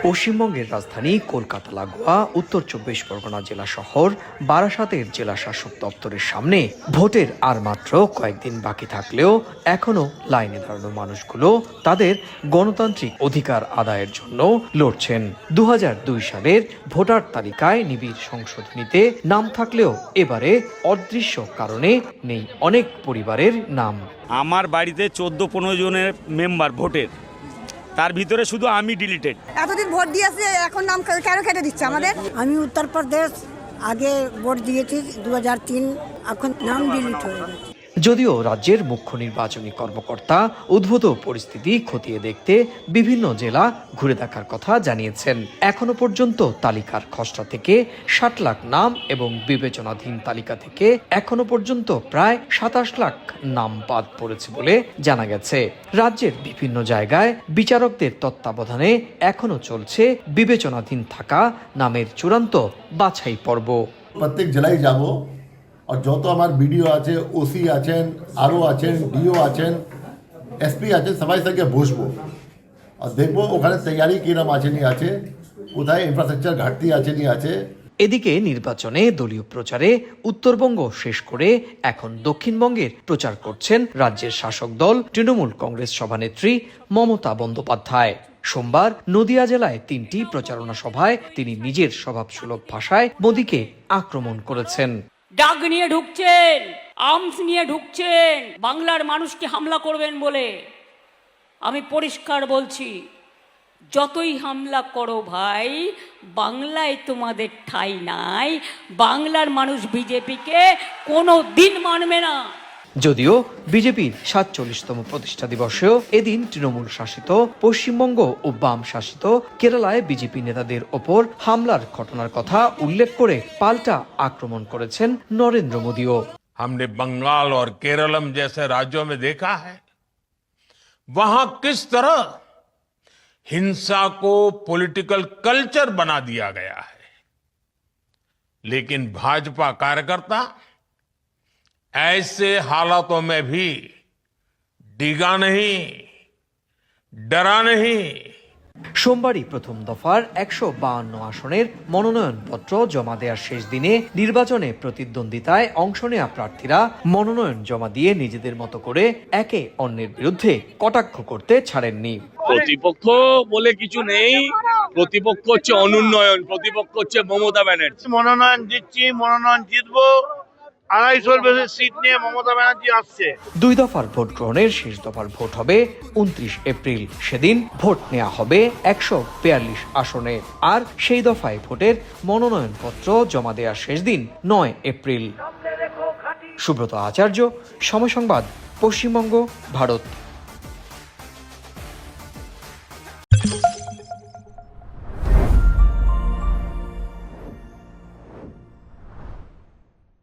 পশ্চিমবঙ্গের রাজধানী কলকাতা লাগোয়া উত্তর ২৪ পরগনা জেলা শহর বারাসাতের জেলা শাসক দপ্তরের সামনে ভোটের আর মাত্র কয়েকদিন বাকি থাকলেও এখনো লাইনে দাঁড়ানো মানুষগুলো তাদের গণতান্ত্রিক অধিকার আদায়ের জন্য লড়ছেন। ২০০২ সালের ভোটার তালিকায় নিবিড় সংশোধনীতে নাম থাকলেও এবারে অদৃশ্য কারণে নেই অনেক পরিবারের নাম। আমার বাড়িতে ১৪-১৫ জনের মেম্বার ভোটের, তার ভিতরে শুধু আমি ডিলিটেড। এতদিন ভোট দিয়েছে, এখন নাম কেন কেটে দিচ্ছে আমাদের? আমি উত্তরপ্রদেশ আগে ভোট দিয়েছি ২০০৩, এখন নাম ডিলিট হয়ে গেছে। যদিও রাজ্যের মুখ্য নির্বাচনী কর্মকর্তা উদ্ভূত পরিস্থিতি খতিয়ে দেখতে বিভিন্ন জেলা ঘুরে দেখার কথা জানিয়েছেন। এখনো পর্যন্ত তালিকার খসড়া থেকে ৬০ লাখ নাম এবং বিবেচনাধীন তালিকা থেকে এখনো পর্যন্ত প্রায় ২৭ লাখ নাম বাদ পড়েছে বলে জানা গেছে। রাজ্যের বিভিন্ন জায়গায় বিচারকদের তত্ত্বাবধানে এখনো চলছে বিবেচনাধীন থাকা নামের চূড়ান্ত বাছাই পর্ব। প্রত্যেক জেলায় যাব, আর যত আমার বিডিও আছে, ওসি আছেন, আরও আছেন, ডিও আছেন, এসপি আছেন, সবাই সঙ্গে বসবো আর দেখবো ওখানে তৈরি কিরম আছে নি আছে, কোথায় ইনফ্রাস্ট্রাকচার ঘাটতি আছে নি আছে। এদিকে নির্বাচনে দলীয় প্রচারে উত্তরবঙ্গ শেষ করে এখন দক্ষিণবঙ্গের প্রচার করছেন রাজ্যের শাসক দল তৃণমূল কংগ্রেস সভানেত্রী মমতা বন্দ্যোপাধ্যায়। সোমবার নদিয়া জেলায় ৩টি প্রচারণা সভায় তিনি নিজের স্বভাবসুলভ ভাষায় মোদীকে আক্রমণ করেছেন। ডাক নিয়ে ঢুকছেন, আর্মস নিয়ে ঢুকছেন, বাংলার মানুষকে হামলা করবেন বলে। আমি পরিষ্কার বলছি, যতই হামলা করো ভাই, বাংলায় তোমাদের ঠাঁই নাই। বাংলার মানুষ বিজেপিকে কোনো দিন মানবে না। যদিও বিজেপির ৪৭তম প্রতিষ্ঠা দিবসেও এদিন তৃণমূল শাসিত পশ্চিমবঙ্গ ও বাম শাসিত কেরালায় বিজেপি নেতাদের ওপর হামলার ঘটনার কথা উল্লেখ করে পাল্টা আক্রমণ করেছেন নরেন্দ্র মোদীও। हमने बंगाल और केरलम जैसे राज्यों में देखा है वहां किस तरह हिंसा को पॉलिटिकल कल्चर बना दिया गया है, लेकिन भाजपा कार्यकर्ता ऐसे हालातों में भी डिगा नहीं, डरा नहीं। সোমবারই প্রথম দফার ১৫২ আসনের মনোনয়নপত্র জমা দেওয়ার শেষ দিনে নির্বাচনে প্রতিদ্বন্দ্বিতায় অংশ নেওয়া প্রার্থীরা মনোনয়ন জমা দিয়ে নিজেদের মতো করে একে অন্যের বিরুদ্ধে কটাক্ষ করতে ছাড়েননি। প্রতিপক্ষ বলে কিছু নেই, প্রতিপক্ষ হচ্ছে অনুন্নয়ন, প্রতিপক্ষ হচ্ছে মমতা ব্যানার্জি। মনোনয়ন দিচ্ছি, মনোনয়ন জিতবো, ২৫০ বেশি সিট নিয়ে মমতা ব্যানার্জি আসছে। ২ দফার ভোট গ্রহণের শেষ দফার ভোট হবে ২৯ এপ্রিল। সেদিন ভোট নেওয়া হবে ১৪২ আসনে, আর সেই দফায় ভোটের মনোনয়নপত্র জমা দেওয়ার শেষ দিন ৯ এপ্রিল। সুব্রত আচার্য, সময় সংবাদ, পশ্চিমবঙ্গ, ভারত।